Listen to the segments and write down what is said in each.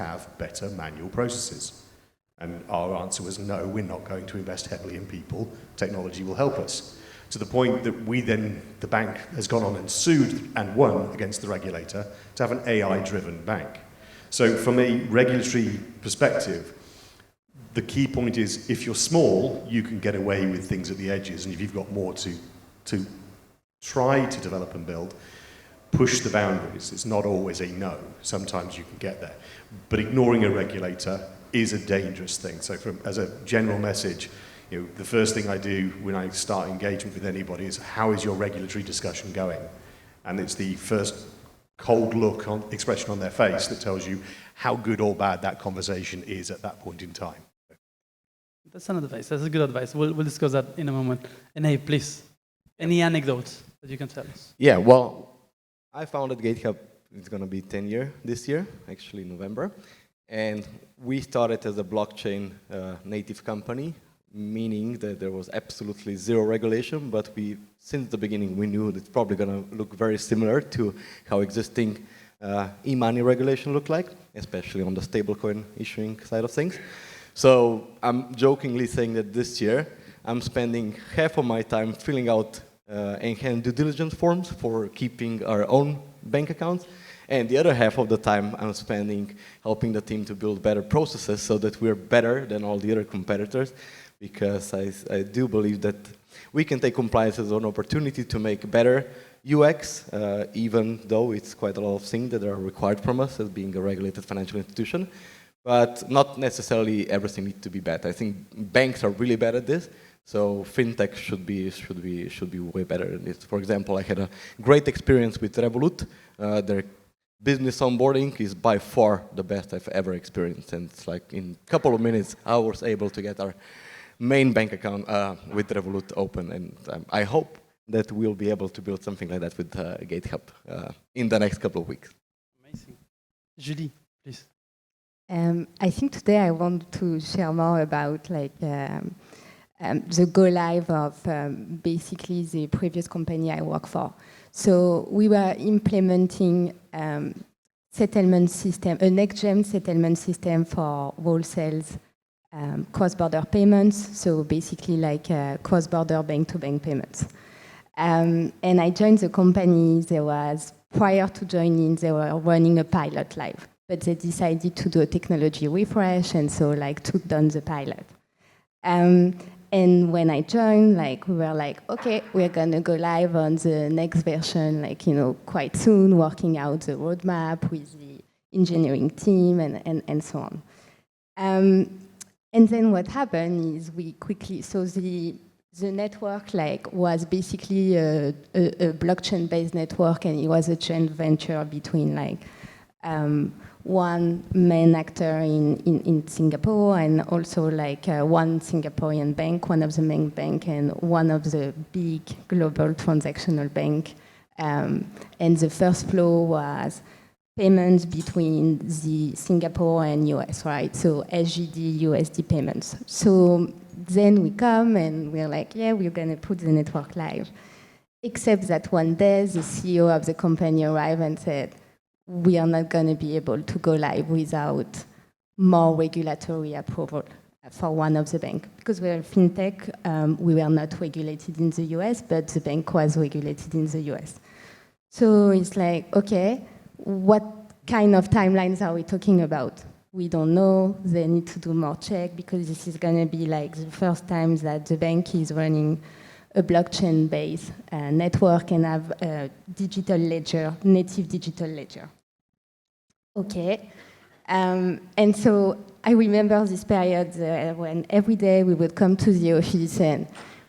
have better manual processes. And our answer was no, we're not going to invest heavily in people. Technology will help us. To the point that the bank has gone on and sued and won against the regulator to have an AI-driven bank. So from a regulatory perspective, the key point is if you're small, you can get away with things at the edges, and if you've got more to try to develop and build, push the boundaries. It's not always a no. Sometimes you can get there. But ignoring a regulator is a dangerous thing. So as a general message, the first thing I do when I start engagement with anybody is, how is your regulatory discussion going? And it's the first cold look expression on their face that tells you how good or bad that conversation is at that point in time. That's an advice. That's a good advice. We'll discuss that in a moment. Enej, please, any anecdotes that you can tell us? Yeah, well, I founded GateHub. It's going to be 10 years this year, actually November. And we started as a blockchain native company, meaning that there was absolutely zero regulation, but since the beginning, we knew that it's probably going to look very similar to how existing e-money regulation looked like, especially on the stablecoin issuing side of things. So I'm jokingly saying that this year, I'm spending half of my time filling out enhanced due diligence forms for keeping our own bank accounts, and the other half of the time I'm spending helping the team to build better processes so that we're better than all the other competitors, because I do believe that we can take compliance as an opportunity to make better UX, even though it's quite a lot of things that are required from us as being a regulated financial institution. But not necessarily everything needs to be bad. I think banks are really bad at this, so fintech should be way better than this. For example, I had a great experience with Revolut. Their business onboarding is by far the best I've ever experienced, and it's like in a couple of minutes I was able to get our main bank account with Revolut open, and I hope that we'll be able to build something like that with GateHub in the next couple of weeks. Amazing. Julie, please. I think today I want to share more about the go live of basically the previous company I work for. So we were implementing settlement system, a next-gen settlement system for wholesales, cross-border payments. So basically like cross-border bank-to-bank payments. And I joined the company. Prior to joining, they were running a pilot live. But they decided to do a technology refresh, and so took down the pilot. And when I joined, we were like, okay, we're gonna go live on the next version, quite soon, working out the roadmap with the engineering team and so on. And then what happened is we quickly, so the network was basically a blockchain-based network, and it was a joint venture between one main actor in Singapore, and also one Singaporean bank, one of the main bank, and one of the big global transactional bank. And the first flow was payments between the Singapore and US, right? So SGD, USD payments. So then we come and we're like, yeah, we're gonna put the network live. Except that one day, the CEO of the company arrived and said, we are not going to be able to go live without more regulatory approval for one of the banks. Because we're a fintech, we were not regulated in the US, but the bank was regulated in the US. So it's like, okay, what kind of timelines are we talking about? We don't know. They need to do more check, because this is going to be the first time that the bank is running a blockchain-based network and have a digital ledger, native digital ledger. Okay. And so I remember this period when every day we would come to the office and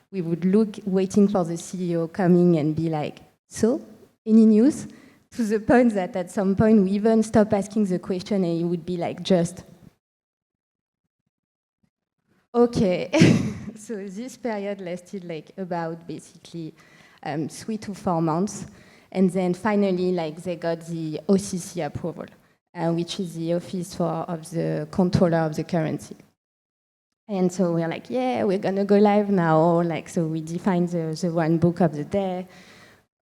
we would look, waiting for the CEO coming and be like, so, any news? To the point that at some point we even stopped asking the question, and he would be like, just, okay. So this period lasted about basically 3 to 4 months. And then finally they got the OCC approval, which is the Office of the Controller of the Currency. And so we're like, yeah, we're gonna go live now. So we defined the one book of the day.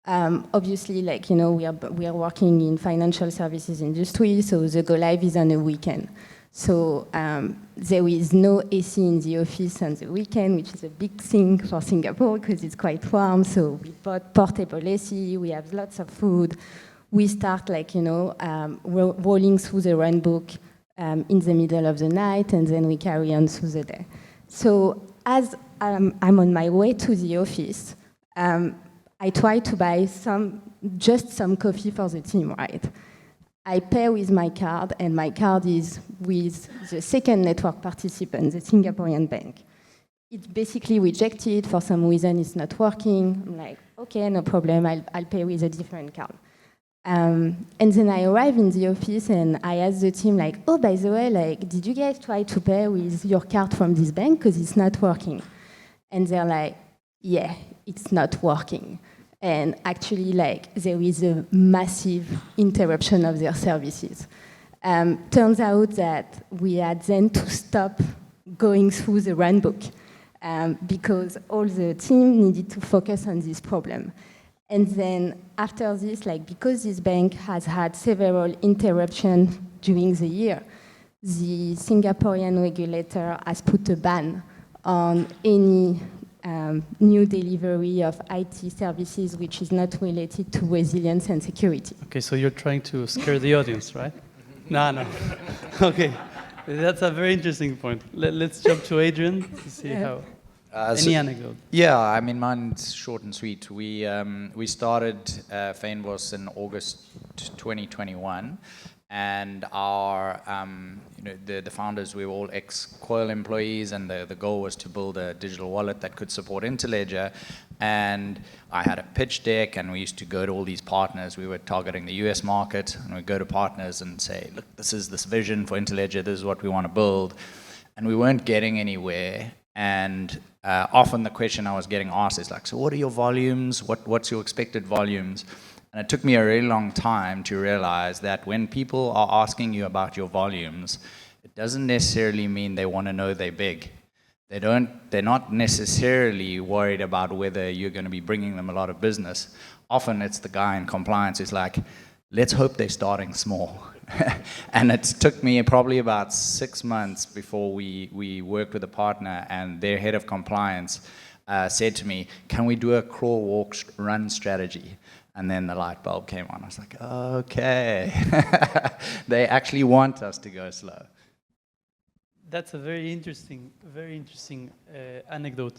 Obviously, like, you know, we are working in financial services industry, so the go live is on a weekend. So there is no AC in the office on the weekend, which is a big thing for Singapore because it's quite warm. So we bought portable AC, we have lots of food. We start, like, you know, rolling through the run book in the middle of the night, and then we carry on through the day. So as I'm on my way to the office, I try to buy just some coffee for the team, right? I pay with my card, and my card is with the second network participant, the Singaporean bank. It's basically rejected, for some reason it's not working. I'm like, okay, no problem, I'll pay with a different card. And then I arrive in the office and I ask the team, like, oh, by the way, like, did you guys try to pay with your card from this bank? Because it's not working. And they're like, yeah, it's not working. And actually, like, there is a massive interruption of their services. Turns out that we had then to stop going through the run book because all the team needed to focus on this problem. And then after this, like, because this bank has had several interruptions during the year, the Singaporean regulator has put a ban on any new delivery of IT services which is not related to resilience and security. Okay, so you're trying to scare the audience, right? No. Okay, that's a very interesting point. Let's jump to Adrian to see how. Any anecdote? Yeah, I mean, mine's short and sweet. We started Fynbos in August 2021, and our the founders, we were all ex-Coil employees, and the goal was to build a digital wallet that could support Interledger. And I had a pitch deck, and we used to go to all these partners. We were targeting the US market, and we'd go to partners and say, look, this is this vision for Interledger, this is what we want to build. And we weren't getting anywhere. And often the question I was getting asked is like, so what are your volumes? What's your expected volumes? And it took me a really long time to realize that when people are asking you about your volumes, it doesn't necessarily mean they want to know they're big. They're not necessarily worried about whether you're going to be bringing them a lot of business. Often it's the guy in compliance who's like, let's hope they're starting small. And it took me probably about 6 months before we worked with a partner, and their head of compliance said to me, can we do a crawl, walk, run strategy? And then the light bulb came on. I was like, okay. They actually want us to go slow. That's a very interesting anecdote.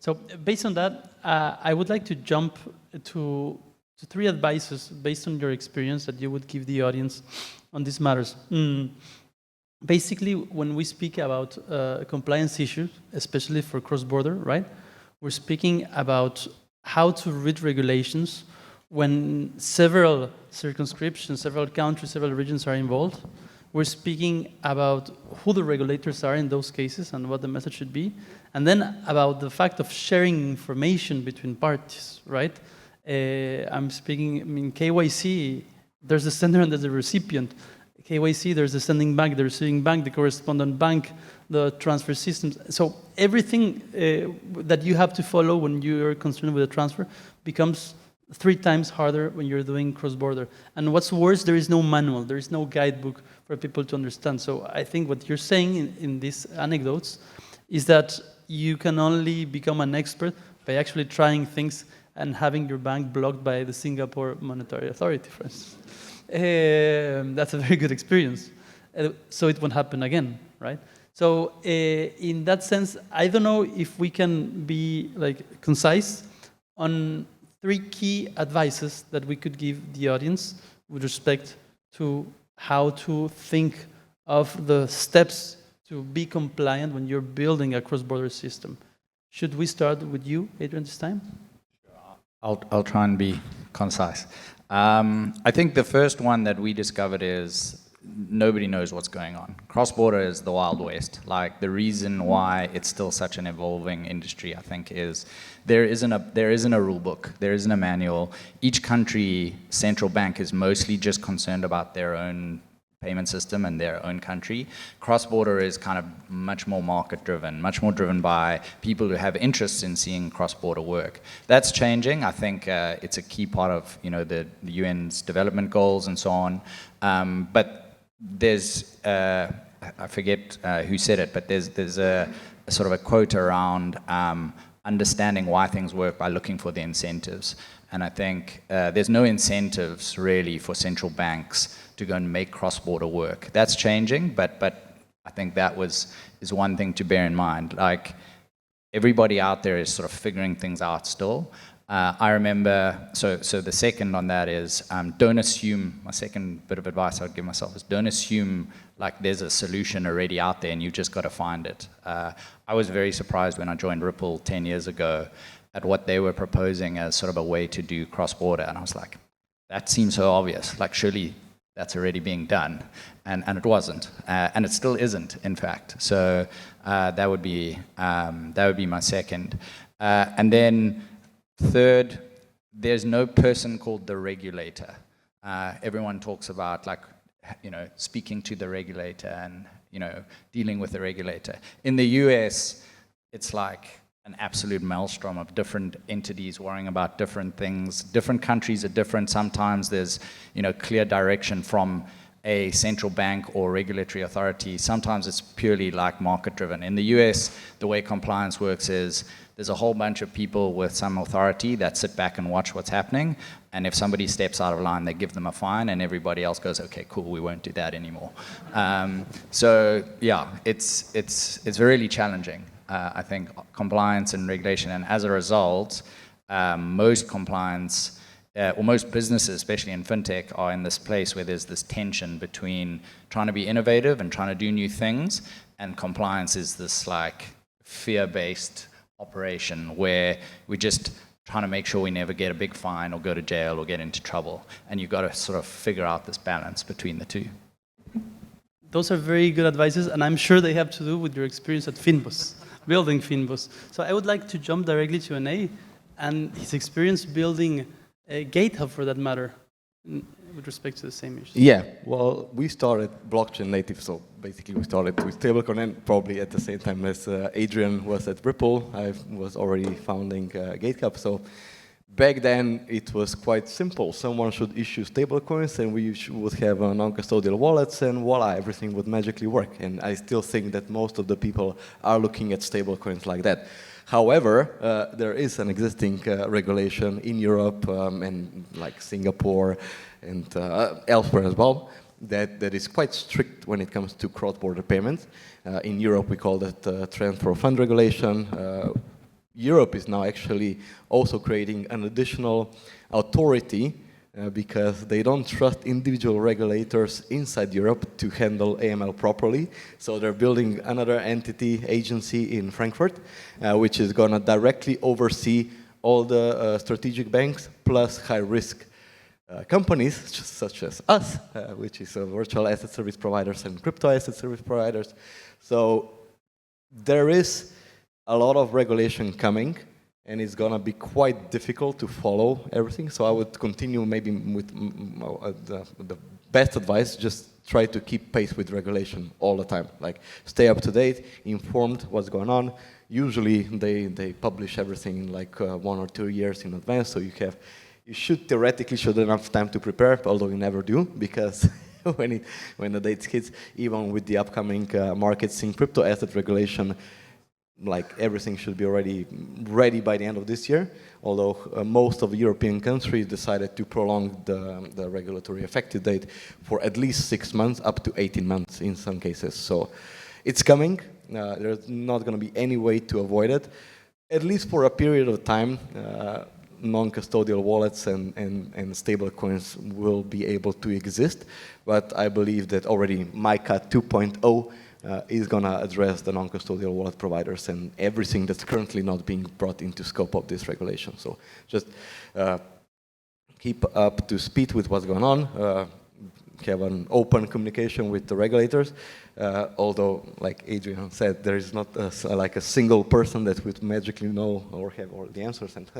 So based on that, I would like to jump to 3 advices based on your experience that you would give the audience on these matters. Basically, when we speak about compliance issues, especially for cross-border, right? We're speaking about how to read regulations when several circumscriptions, several countries, several regions are involved. We're speaking about who the regulators are in those cases and what the message should be. And then about the fact of sharing information between parties, right? I'm speaking, I mean, KYC, there's the sender and there's the recipient. KYC, there's the sending bank, the receiving bank, the correspondent bank, the transfer systems. So everything that you have to follow when you're concerned with a transfer becomes 3 times harder when you're doing cross-border. And what's worse, there is no manual, there is no guidebook for people to understand. So I think what you're saying in these anecdotes is that you can only become an expert by actually trying things and having your bank blocked by the Singapore Monetary Authority, for instance. That's a very good experience. So it won't happen again, right? So in that sense, I don't know if we can be like concise on 3 key advices that we could give the audience with respect to how to think of the steps to be compliant when you're building a cross-border system. Should we start with you, Adrian, this time? I'll try and be concise. I think the first one that we discovered is nobody knows what's going on. Cross-border is the Wild West. Like, the reason why it's still such an evolving industry, I think, is there isn't a rule book, there isn't a manual. Each country central bank is mostly just concerned about their own payment system in their own country. Cross-border is kind of much more market-driven, much more driven by people who have interest in seeing cross-border work. That's changing. I think it's a key part of the UN's development goals and so on. But there's I forget who said it, but there's a sort of a quote around understanding why things work by looking for the incentives. And I think there's no incentives really for central banks to go and make cross-border work. That's changing, but I think that is one thing to bear in mind. Like, everybody out there is sort of figuring things out still. I remember, so the second on that is don't assume, my second bit of advice I'd give myself is don't assume like there's a solution already out there and you've just got to find it. I was very surprised when I joined Ripple 10 years ago at what they were proposing as sort of a way to do cross-border, and I was like, that seems so obvious, like surely that's already being done, and it wasn't, and it still isn't, in fact. So that would be my second, and then third, there's no person called the regulator. Everyone talks about speaking to the regulator and dealing with the regulator. In the US, it's like an absolute maelstrom of different entities worrying about different things. Different countries are different. Sometimes there's clear direction from a central bank or regulatory authority. Sometimes it's purely like market driven. In the US, the way compliance works is there's a whole bunch of people with some authority that sit back and watch what's happening, and if somebody steps out of line, they give them a fine, and everybody else goes, okay, cool, we won't do that anymore. So yeah, it's really challenging, I think, compliance and regulation, and as a result, most compliance, or most businesses, especially in fintech, are in this place where there's this tension between trying to be innovative and trying to do new things, and compliance is this like fear-based operation where we're just trying to make sure we never get a big fine or go to jail or get into trouble. And you've got to sort of figure out this balance between the two. Those are very good advices, and I'm sure they have to do with your experience at Fynbos, building Fynbos. So I would like to jump directly to Enej and his experience building a GateHub, for that matter, with respect to the same issue. Yeah, well, we started blockchain native, so basically we started with stablecoin, and probably at the same time as Adrian was at Ripple, I was already founding GateHub. So back then it was quite simple. Someone should issue stablecoins, and we would have non-custodial wallets, and voila, everything would magically work. And I still think that most of the people are looking at stablecoins like that. However, there is an existing regulation in Europe and like Singapore and elsewhere as well that is quite strict when it comes to cross-border payments. In Europe, we call that transfer of fund regulation. Europe is now actually also creating an additional authority because they don't trust individual regulators inside Europe to handle AML properly. So they're building another entity, agency in Frankfurt, which is going to directly oversee all the strategic banks plus high-risk companies, such as us, which is virtual asset service providers and crypto asset service providers. So there is a lot of regulation coming, and it's going to be quite difficult to follow everything. So I would continue maybe with the best advice, just try to keep pace with regulation all the time. Like, stay up to date, informed what's going on. Usually they publish everything in like 1 or 2 years in advance, so you should theoretically have enough time to prepare, although you never do, because when the date hits, even with the upcoming markets in crypto asset regulation, like everything should be already ready by the end of this year, although most of the European countries decided to prolong the regulatory effective date for at least 6 months, up to 18 months in some cases. So it's coming. There's not going to be any way to avoid it. At least for a period of time, non-custodial wallets and stable coins will be able to exist. But I believe that already MiCA 2.0 is going to address the non-custodial wallet providers and everything that's currently not being brought into scope of this regulation. So just keep up to speed with what's going on, have an open communication with the regulators, although, like Adrian said, there is not like a single person that would magically know or have all the answers. And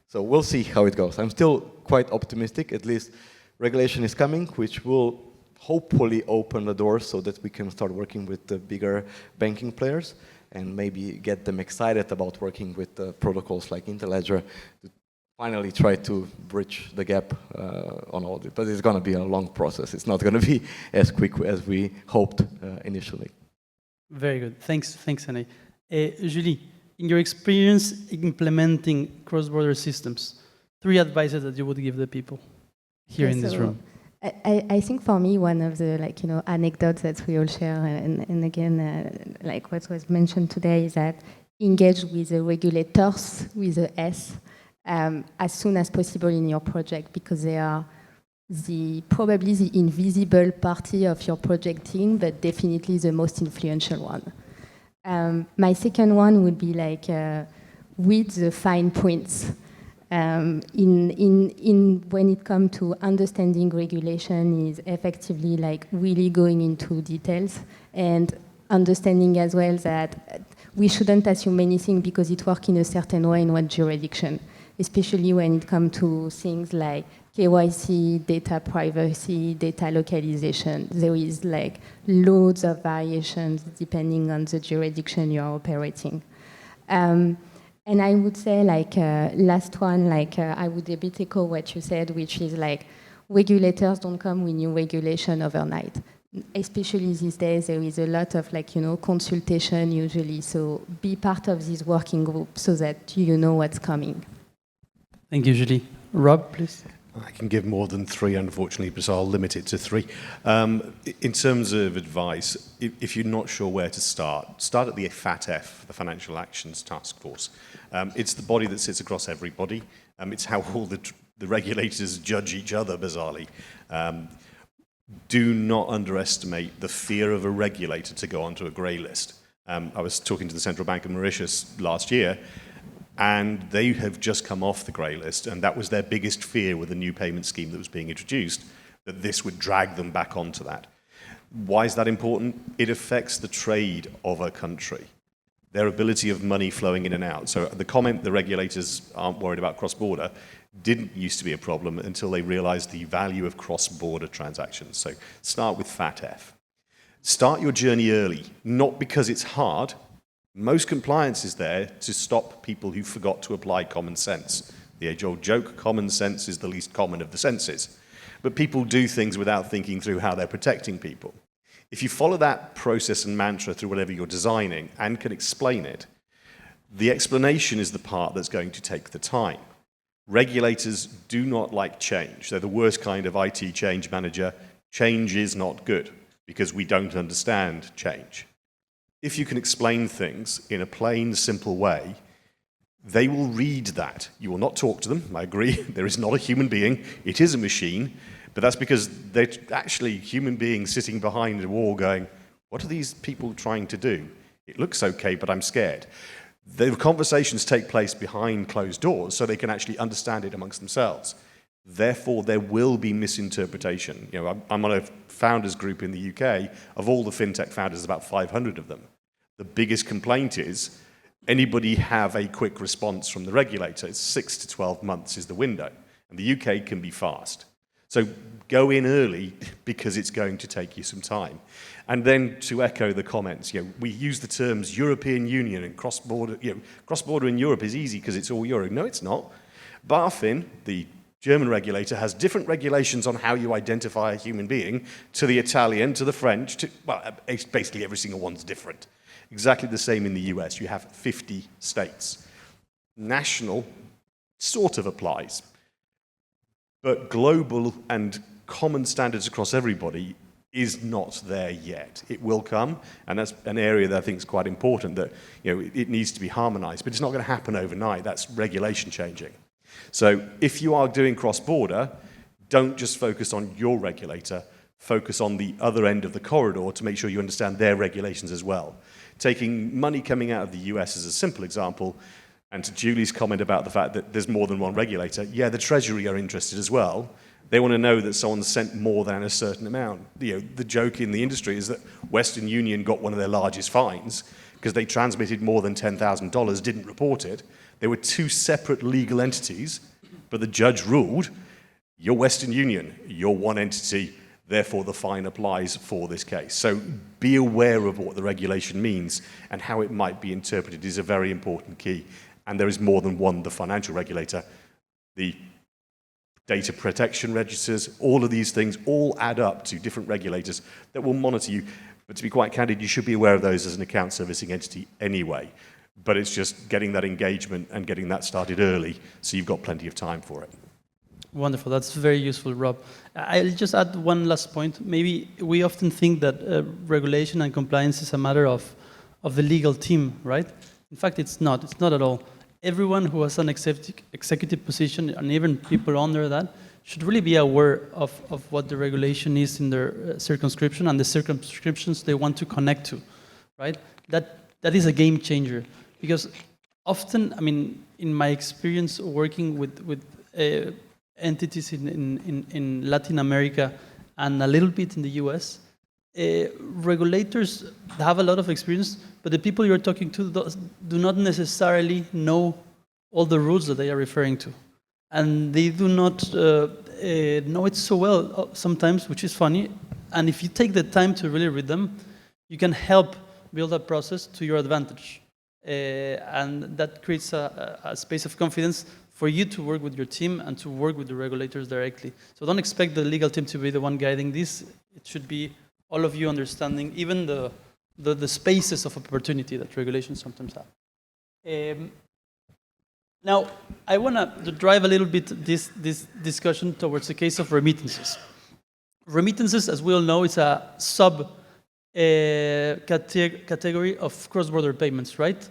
so we'll see how it goes. I'm still quite optimistic. At least regulation is coming, which will hopefully open the door so that we can start working with the bigger banking players and maybe get them excited about working with protocols like Interledger to finally try to bridge the gap on all this. But it's going to be a long process. It's not going to be as quick as we hoped initially. Very good. Thanks, Enej. Julie, in your experience implementing cross-border systems, 3 advices that you would give the people here in this room. I think for me, one of the anecdotes that we all share, and again, like what was mentioned today, is that engage with the regulators with a S as soon as possible in your project, because they are probably the invisible party of your project team, but definitely the most influential one. My second one would be with the fine points. When it comes to understanding regulation, is effectively really going into details and understanding as well that we shouldn't assume anything because it works in a certain way in one jurisdiction, especially when it comes to things like KYC, data privacy, data localization. There is loads of variations depending on the jurisdiction you're operating. And I would say, last one, I would a bit echo what you said, which is regulators don't come with new regulation overnight. Especially these days, there is a lot of consultation usually. So be part of this working group so that you know what's coming. Thank you, Julie. Rob, please. I can give more than 3, unfortunately, but I'll limit it to 3. In terms of advice, if you're not sure where to start at the FATF, the Financial Actions Task Force. It's the body that sits across everybody. It's how all the regulators judge each other, bizarrely. Do not underestimate the fear of a regulator to go onto a grey list. I was talking to the Central Bank of Mauritius last year, and they have just come off the grey list, and that was their biggest fear with the new payment scheme that was being introduced, that this would drag them back onto that. Why is that important? It affects the trade of a country, their ability of money flowing in and out. So the comment the regulators aren't worried about cross-border didn't used to be a problem until they realized the value of cross-border transactions. So start with FATF. Start your journey early, not because it's hard. Most compliance is there to stop people who forgot to apply common sense. The age-old joke, common sense is the least common of the senses. But people do things without thinking through how they're protecting people. If you follow that process and mantra through whatever you're designing and can explain it, the explanation is the part that's going to take the time. Regulators do not like change. They're the worst kind of IT change manager. Change is not good because we don't understand change. If you can explain things in a plain, simple way, they will read that. You will not talk to them, I agree. There is not a human being. It is a machine. But that's because they're actually human beings sitting behind a wall going, what are these people trying to do? It looks okay, but I'm scared. The conversations take place behind closed doors so they can actually understand it amongst themselves. Therefore, there will be misinterpretation. I'm on a founders group in the UK. Of all the fintech founders, about 500 of them. The biggest complaint is, anybody have a quick response from the regulator? It's 6 to 12 months is the window. And the UK can be fast. So go in early because it's going to take you some time. And then to echo the comments, we use the terms European Union and cross-border. Cross-border in Europe is easy because it's all euro. No, it's not. BaFin, the German regulator, has different regulations on how you identify a human being to the Italian, to the French, basically every single one's different. Exactly the same in the US. You have 50 states. National sort of applies. But global and common standards across everybody is not there yet. It will come, and that's an area that I think is quite important, that it needs to be harmonized, but it's not going to happen overnight. That's regulation changing. So if you are doing cross-border, don't just focus on your regulator, focus on the other end of the corridor to make sure you understand their regulations as well. Taking money coming out of the US as a simple example, and to Julie's comment about the fact that there's more than one regulator, yeah, the Treasury are interested as well. They want to know that someone sent more than a certain amount. The joke in the industry is that Western Union got one of their largest fines because they transmitted more than $10,000, didn't report it. There were 2 separate legal entities, but the judge ruled, you're Western Union, you're one entity, Therefore, the fine applies for this case. So be aware of what the regulation means and how it might be interpreted is a very important key. And there is more than one, the financial regulator, the data protection registers, all of these things all add up to different regulators that will monitor you. But to be quite candid, you should be aware of those as an account servicing entity anyway. But it's just getting that engagement and getting that started early so you've got plenty of time for it. Wonderful, that's very useful, Rob. I'll just add one last point. Maybe we often think that regulation and compliance is a matter of the legal team, right? In fact, it's not at all. Everyone who has an executive position, and even people under that, should really be aware of what the regulation is in their circumscription and the circumscriptions they want to connect to, right? That is a game changer, because often, I mean, in my experience working with entities in Latin America and a little bit in the US, regulators have a lot of experience, but the people you're talking to do not necessarily know all the rules that they are referring to. And they do not know it so well sometimes, which is funny. And if you take the time to really read them, you can help build that process to your advantage. And that creates a space of confidence for you to work with your team and to work with the regulators directly. So don't expect the legal team to be the one guiding this. It should be all of you understanding even the spaces of opportunity that regulations sometimes have. Now, I want to drive a little bit this discussion towards the case of remittances. Remittances, as we all know, is a category of cross-border payments, right?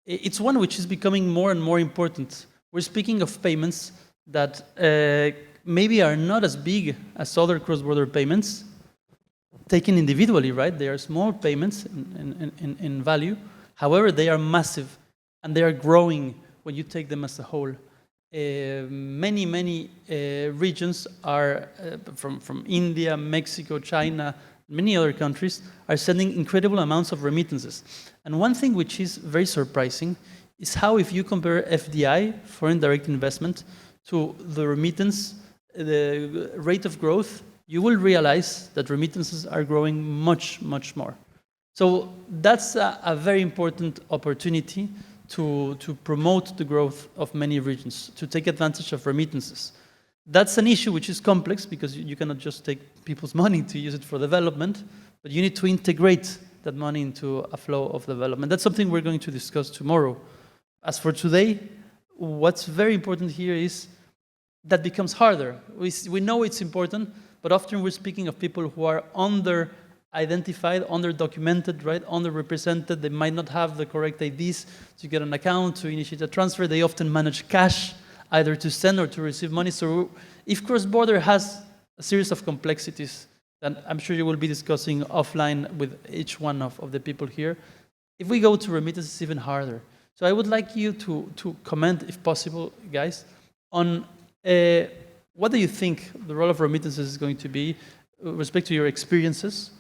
It's one which is becoming more and more important. We're speaking of payments that maybe are not as big as other cross-border payments, taken individually, right? They are small payments in value. However, they are massive, and they are growing when you take them as a whole. Many regions are, from India, Mexico, China, many other countries, are sending incredible amounts of remittances. And one thing which is very surprising is how, if you compare FDI, foreign direct investment, to the remittance, the rate of growth, you will realize that remittances are growing much, much more. So that's a very important opportunity to promote the growth of many regions, to take advantage of remittances. That's an issue which is complex, because you cannot just take people's money to use it for development, but you need to integrate that money into a flow of development. That's something we're going to discuss tomorrow. As for today, what's very important here is that becomes harder. We know it's important, but often we're speaking of people who are under-identified, under-documented, right? Underrepresented. They might not have the correct IDs to get an account, to initiate a transfer. They often manage cash, either to send or to receive money. So if cross-border has a series of complexities that I'm sure you will be discussing offline with each one of the people here, if we go to remittances, it's even harder. So I would like you to comment, if possible, guys, on what do you think the role of remittances is going to be with respect to your experiences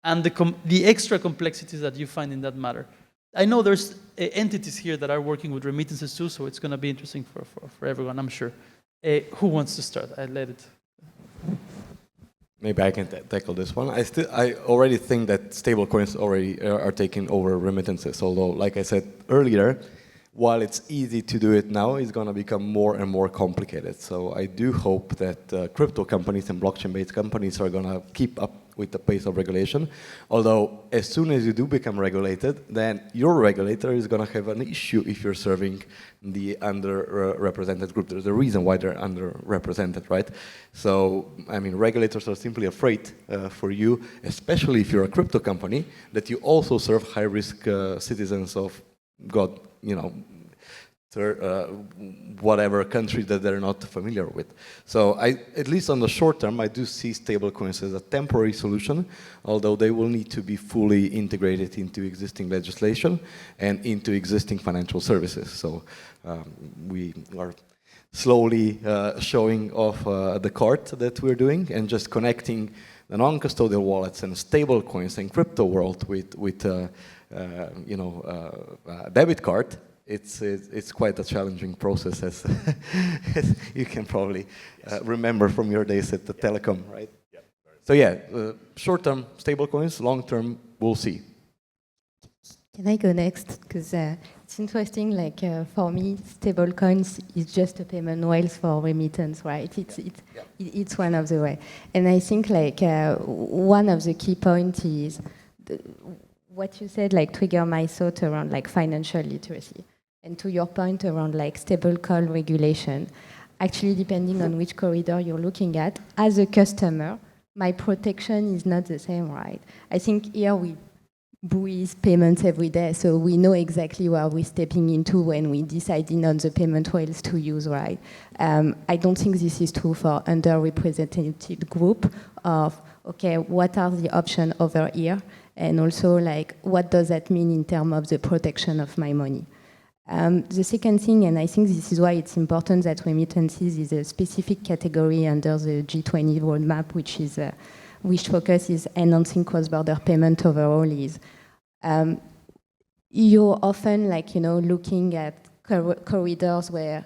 and the extra complexities that you find in that matter. I know there's entities here that are working with remittances too, so it's going to be interesting for everyone, I'm sure. Who wants to start? I'll let it. Maybe I can tackle this one. I already think that stablecoins already are taking over remittances, although, like I said earlier, while it's easy to do it now, it's going to become more and more complicated. So I do hope that crypto companies and blockchain-based companies are going to keep up with the pace of regulation. Although, as soon as you do become regulated, then your regulator is going to have an issue if you're serving the underrepresented group. There's a reason why they're underrepresented, right? So, I mean, regulators are simply afraid for you, especially if you're a crypto company, that you also serve high-risk citizens of God, you know, whatever country that they're not familiar with. So at least on the short term, I do see stablecoins as a temporary solution, although they will need to be fully integrated into existing legislation and into existing financial services. So we are slowly showing off the cart that we're doing and just connecting the non-custodial wallets and stablecoins and crypto world with debit card. It's quite a challenging process, as you can probably remember from your days at the telecom, right? Yeah, very So yeah, short-term stable coins, long-term we'll see. Can I go next? Because it's interesting, like for me, stable coins is just a payment rails for remittance, right? It's one of the way. And I think like one of the key points is what you said, like trigger my thought around like financial literacy. And to your point around like stable coin regulation, actually depending on which corridor you're looking at, as a customer, my protection is not the same, right? I think here we breathe payments every day, so we know exactly where we're stepping into when we deciding on the payment rails to use, right? I don't think this is true for underrepresented group of, okay, what are the options over here? And also, like, what does that mean in terms of the protection of my money? The second thing, and I think this is why it's important that remittances is a specific category under the G20 roadmap, which focus is enhancing cross-border payment overall, is you're often looking at corridors where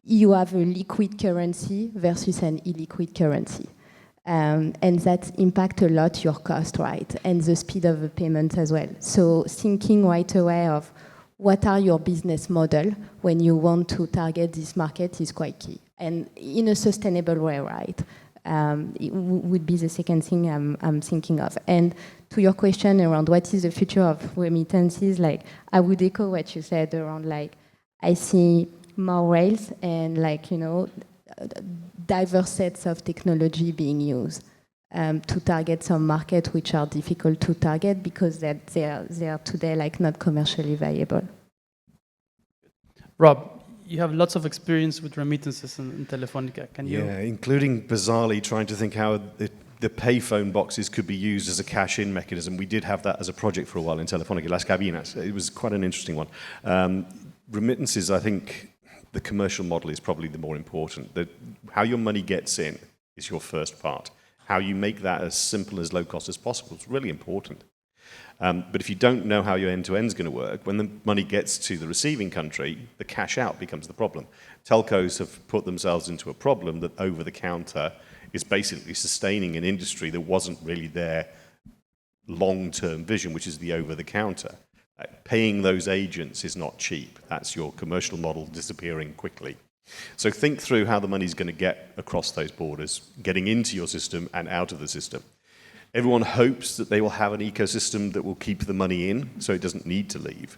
you have a liquid currency versus an illiquid currency. And that impact a lot your cost, right? And the speed of the payment as well. So thinking right away of what are your business model when you want to target this market is quite key. And in a sustainable way, right? It would be the second thing I'm thinking of. And to your question around what is the future of remittances, like I would echo what you said around like I see more rails and diverse sets of technology being used to target some markets which are difficult to target because they are today like not commercially viable. Rob, you have lots of experience with remittances in Telefonica. Can you? Yeah, including bizarrely trying to think how the payphone boxes could be used as a cash-in mechanism. We did have that as a project for a while in Telefonica, Las Cabinas. It was quite an interesting one. Remittances, I think the commercial model is probably the more important. How your money gets in is your first part. How you make that as simple, as low cost as possible is really important. But if you don't know how your end-to-end is going to work, when the money gets to the receiving country, the cash out becomes the problem. Telcos have put themselves into a problem that over-the-counter is basically sustaining an industry that wasn't really their long-term vision, which is the over-the-counter. Paying those agents is not cheap. That's your commercial model disappearing quickly. So think through how the money's going to get across those borders, getting into your system and out of the system. Everyone hopes that they will have an ecosystem that will keep the money in, so it doesn't need to leave.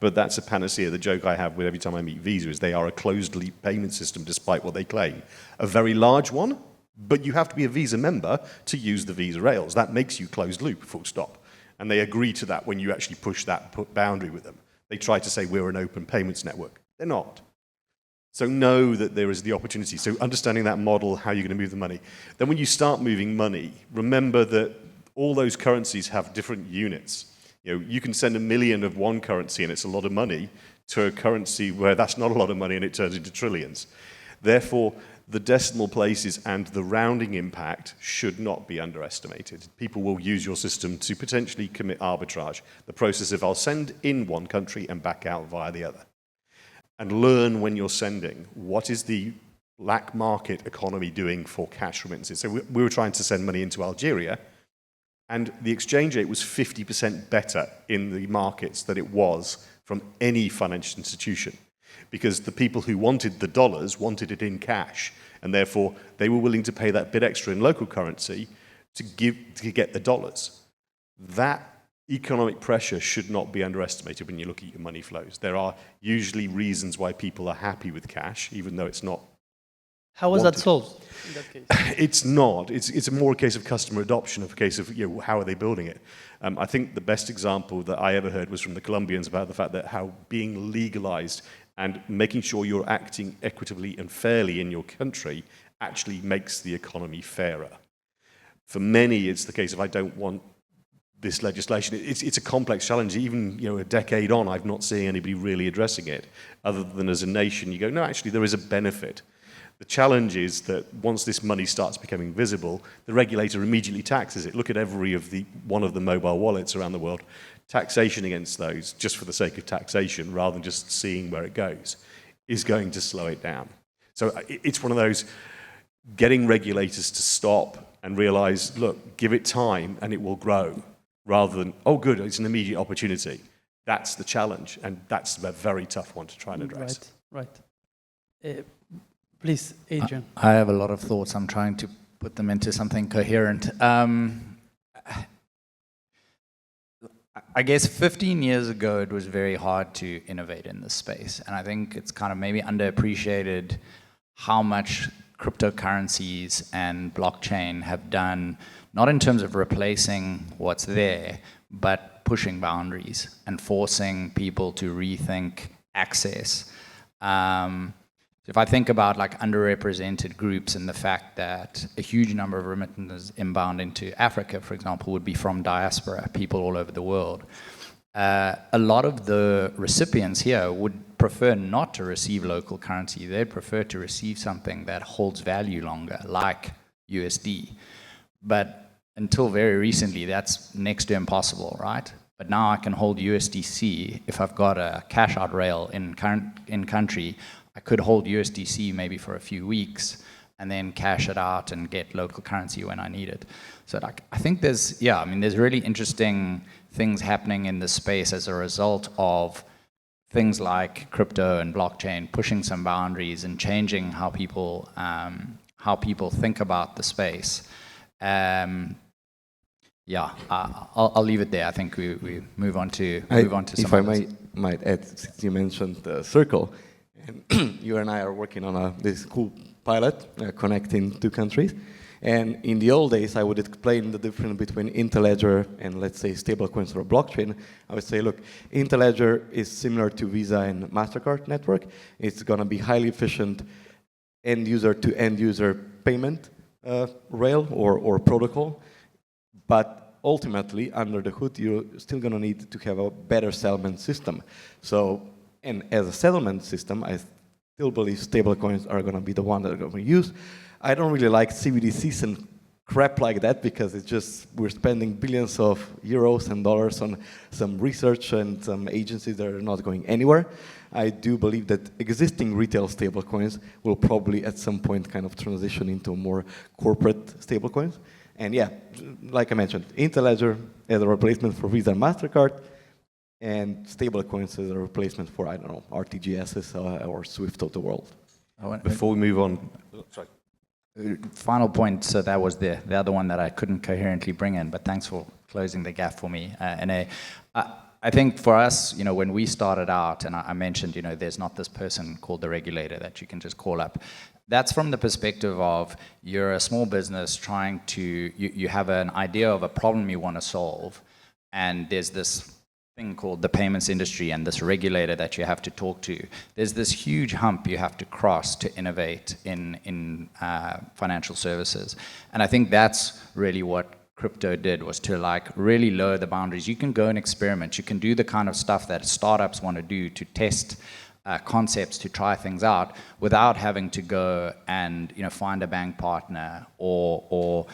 But that's a panacea. The joke I have with every time I meet Visa is they are a closed-loop payment system, despite what they claim. A very large one, but you have to be a Visa member to use the Visa rails. That makes you closed-loop, full stop. And they agree to that when you actually push that boundary with them. They try to say we're an open payments network. They're not. So know that there is the opportunity. So understanding that model, how you're going to move the money. Then when you start moving money, remember that all those currencies have different units. You can send 1 million of one currency and it's a lot of money to a currency where that's not a lot of money and it turns into trillions. Therefore, the decimal places and the rounding impact should not be underestimated. People will use your system to potentially commit arbitrage, the process of I'll send in one country and back out via the other. And learn when you're sending, what is the black market economy doing for cash remittances? So we were trying to send money into Algeria, and the exchange rate was 50% better in the markets than it was from any financial institution, because the people who wanted the dollars wanted it in cash, and therefore they were willing to pay that bit extra in local currency to get the dollars. That economic pressure should not be underestimated when you look at your money flows. There are usually reasons why people are happy with cash, even though it's not. How was that solved in that case? It's not. It's more a case of customer adoption, of a case of how are they building it. I think the best example that I ever heard was from the Colombians about the fact that how being legalized and making sure you're acting equitably and fairly in your country actually makes the economy fairer. For many, it's the case of I don't want this legislation. It's a complex challenge. Even a decade on, I've not seen anybody really addressing it, other than as a nation you go, no, actually there is a benefit. The challenge is that once this money starts becoming visible, the regulator immediately taxes it. Look at every one of the mobile wallets around the world. Taxation against those, just for the sake of taxation, rather than just seeing where it goes, is going to slow it down. So it's one of those, getting regulators to stop and realize, look, give it time and it will grow, rather than, oh good, it's an immediate opportunity. That's the challenge, and that's a very tough one to try and address. Right. Please, Adrian. I have a lot of thoughts. I'm trying to put them into something coherent. I guess 15 years ago, it was very hard to innovate in this space. And I think it's kind of maybe underappreciated how much cryptocurrencies and blockchain have done, not in terms of replacing what's there, but pushing boundaries and forcing people to rethink access. If I think about like underrepresented groups and the fact that a huge number of remittances inbound into Africa, for example, would be from diaspora, people all over the world. A lot of the recipients here would prefer not to receive local currency. They'd prefer to receive something that holds value longer, like USD. But until very recently, that's next to impossible, right? But now I can hold USDC if I've got a cash out rail in country. I could hold USDC maybe for a few weeks and then cash it out and get local currency when I need it. So like, I think there's really interesting things happening in this space as a result of things like crypto and blockchain pushing some boundaries and changing how people think about the space. I'll leave it there. I think we move on to some. If I might add, since you mentioned the circle, and you and I are working on this cool pilot connecting two countries. And in the old days, I would explain the difference between Interledger and, let's say, stablecoins or blockchain. I would say, look, Interledger is similar to Visa and MasterCard network. It's going to be highly efficient end-user to end-user payment rail or protocol. But ultimately, under the hood, you're still going to need to have a better settlement system. So, and as a settlement system, I still believe stablecoins are going to be the one that are going to be used. I don't really like CBDCs and crap like that because it's just we're spending billions of euros and dollars on some research and some agencies that are not going anywhere. I do believe that existing retail stablecoins will probably at some point kind of transition into more corporate stablecoins. And yeah, like I mentioned, Interledger as a replacement for Visa and MasterCard, and stablecoins as a replacement for, I don't know, RTGSs or SWIFT of the world. Before we move on, sorry. Final point, so that was the other one that I couldn't coherently bring in, but thanks for closing the gap for me, Enej. I think for us, when we started out, and I mentioned, there's not this person called the regulator that you can just call up. That's from the perspective of you're a small business trying to, you have an idea of a problem you want to solve, and there's this thing called the payments industry and this regulator that you have to talk to. There's this huge hump you have to cross to innovate in financial services. And I think that's really what crypto did, was to like really lower the boundaries. You can go and experiment. You can do the kind of stuff that startups want to do to test concepts, to try things out without having to go and find a bank partner or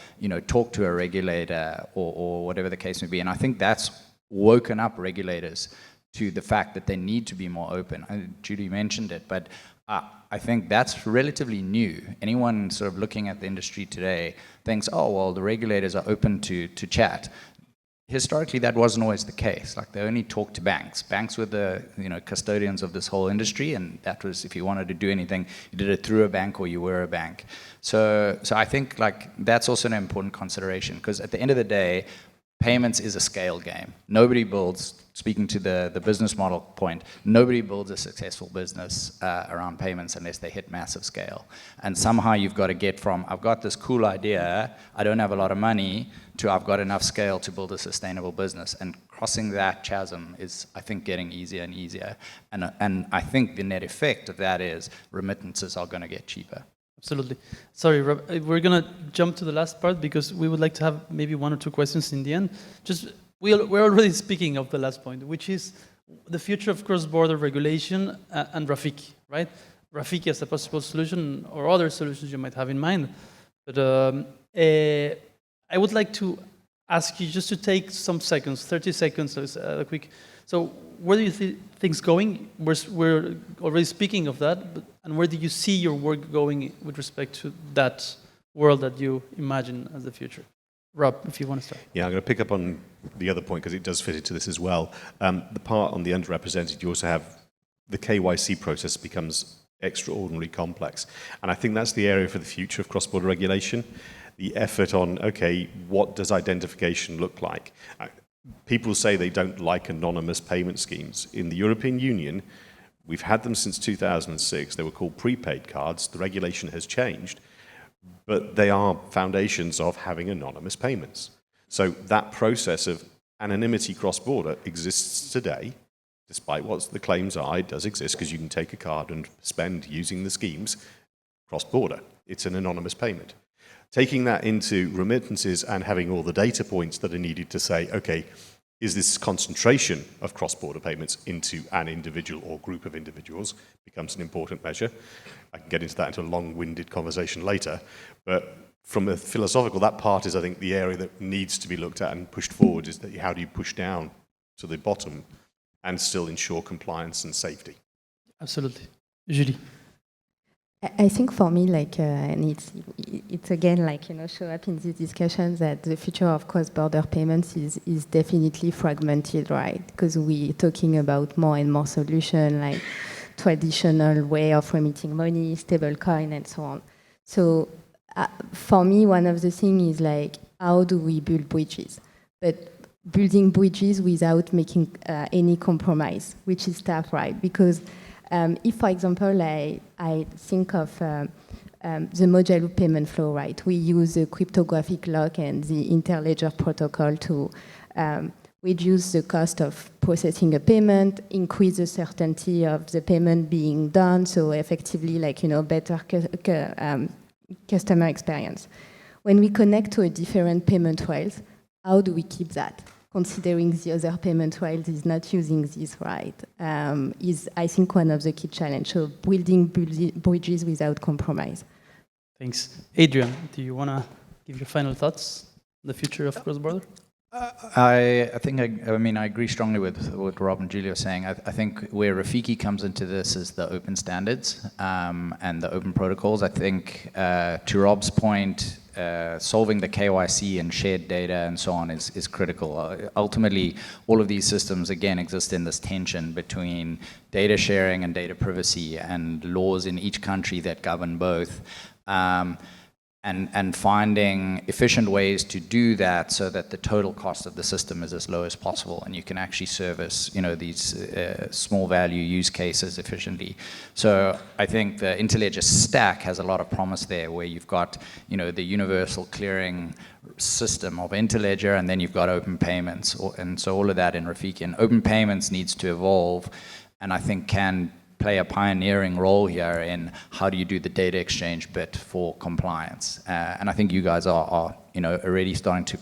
talk to a regulator or whatever the case may be. And I think that's woken up regulators to the fact that they need to be more open. Judy mentioned it, but I think that's relatively new. Anyone sort of looking at the industry today thinks, oh, well, the regulators are open to chat. Historically, that wasn't always the case. Like, they only talked to banks. Banks were the custodians of this whole industry, and that was, if you wanted to do anything, you did it through a bank or you were a bank. So I think like that's also an important consideration, because at the end of the day, payments is a scale game. Nobody builds, speaking to the business model point, nobody builds a successful business around payments unless they hit massive scale. And somehow you've got to get from, I've got this cool idea, I don't have a lot of money, to I've got enough scale to build a sustainable business. And crossing that chasm is, I think, getting easier and easier. And I think the net effect of that is remittances are going to get cheaper. Absolutely. Sorry, Rob, we're going to jump to the last part because we would like to have maybe one or two questions in the end. We're already speaking of the last point, which is the future of cross-border regulation and Rafiki, right? Rafiki as a possible solution or other solutions you might have in mind. But I would like to ask you just to take some seconds, 30 seconds, quick. So where do you see things going? We're already speaking of that, and where do you see your work going with respect to that world that you imagine as the future. Rob, if you want to start. Yeah, I'm going to pick up on the other point because it does fit into this as well. The part on the underrepresented, you also have the KYC process becomes extraordinarily complex. And I think that's the area for the future of cross-border regulation. The effort on, okay, what does identification look like? People say they don't like anonymous payment schemes. In the European Union, we've had them since 2006. They were called prepaid cards. The regulation has changed, but they are foundations of having anonymous payments. So that process of anonymity cross-border exists today, despite what the claims are. It does exist because you can take a card and spend using the schemes cross-border. It's an anonymous payment. Taking that into remittances and having all the data points that are needed to say, okay, is this concentration of cross-border payments into an individual or group of individuals becomes an important measure. I can get into that into a long-winded conversation later, but from a philosophical, that part is, I think, the area that needs to be looked at and pushed forward, is that how do you push down to the bottom and still ensure compliance and safety? Absolutely. Julie. I think for me, like, and it's again, like, show up in these discussions that the future of cross-border payments is definitely fragmented, right? Because we're talking about more and more solutions, like traditional way of remitting money, stablecoin, and so on. So for me, one of the things is like, how do we build bridges? But building bridges without making any compromise, which is tough, right? Because if, for example, I think of the Mojaloop payment flow, right? We use the cryptographic lock and the Interledger protocol to reduce the cost of processing a payment, increase the certainty of the payment being done, so effectively, like, better customer experience. When we connect to a different payment rails, how do we keep that? Considering the other payment rails is not using this right, is, I think, one of the key challenges. So building bridges without compromise. Thanks. Adrian, do you want to give your final thoughts on the future of cross-border? I think, I mean, I agree strongly with what Rob and Julie are saying. I think where Rafiki comes into this is the open standards and the open protocols. I think, to Rob's point, solving the KYC and shared data and so on is critical. Ultimately, all of these systems, again, exist in this tension between data sharing and data privacy and laws in each country that govern both. And finding efficient ways to do that so that the total cost of the system is as low as possible, and you can actually service, these small value use cases efficiently. So I think the Interledger stack has a lot of promise there, where you've got, the universal clearing system of Interledger, and then you've got open payments, and so all of that in Rafiki. And open payments needs to evolve, and I think can play a pioneering role here in how do you do the data exchange bit for compliance. And I think you guys are already starting to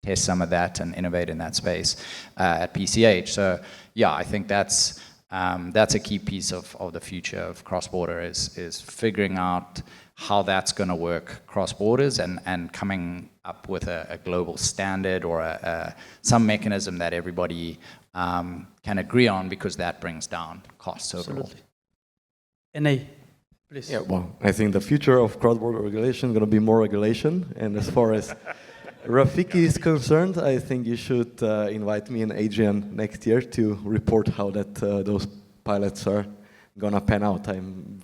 test some of that and innovate in that space at PCH. So yeah, I think that's a key piece of the future of cross-border is figuring out how that's going to work cross borders and coming up with a global standard or some mechanism that everybody can agree on, because that brings down costs overall. Absolutely. Enej, please. Yeah, well, I think the future of cross-border regulation is going to be more regulation. And as far as Rafiki is concerned, I think you should invite me and Adrian next year to report how those pilots are going to pan out. I'm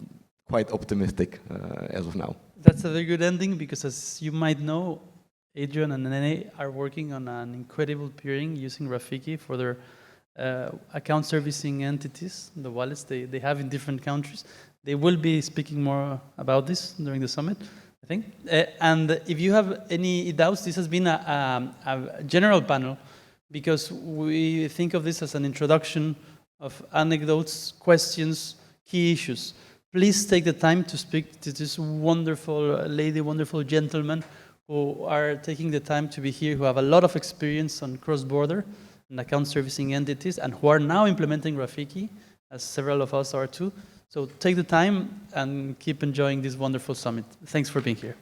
quite optimistic as of now. That's a very good ending, because as you might know, Adrian and Enej are working on an incredible peering using Rafiki for their account servicing entities, the wallets they have in different countries. They will be speaking more about this during the summit, I think. And if you have any doubts, this has been a general panel, because we think of this as an introduction of anecdotes, questions, key issues. Please take the time to speak to this wonderful lady, wonderful gentleman who are taking the time to be here, who have a lot of experience on cross-border and account servicing entities, and who are now implementing Rafiki, as several of us are too. So take the time and keep enjoying this wonderful summit. Thanks for being here.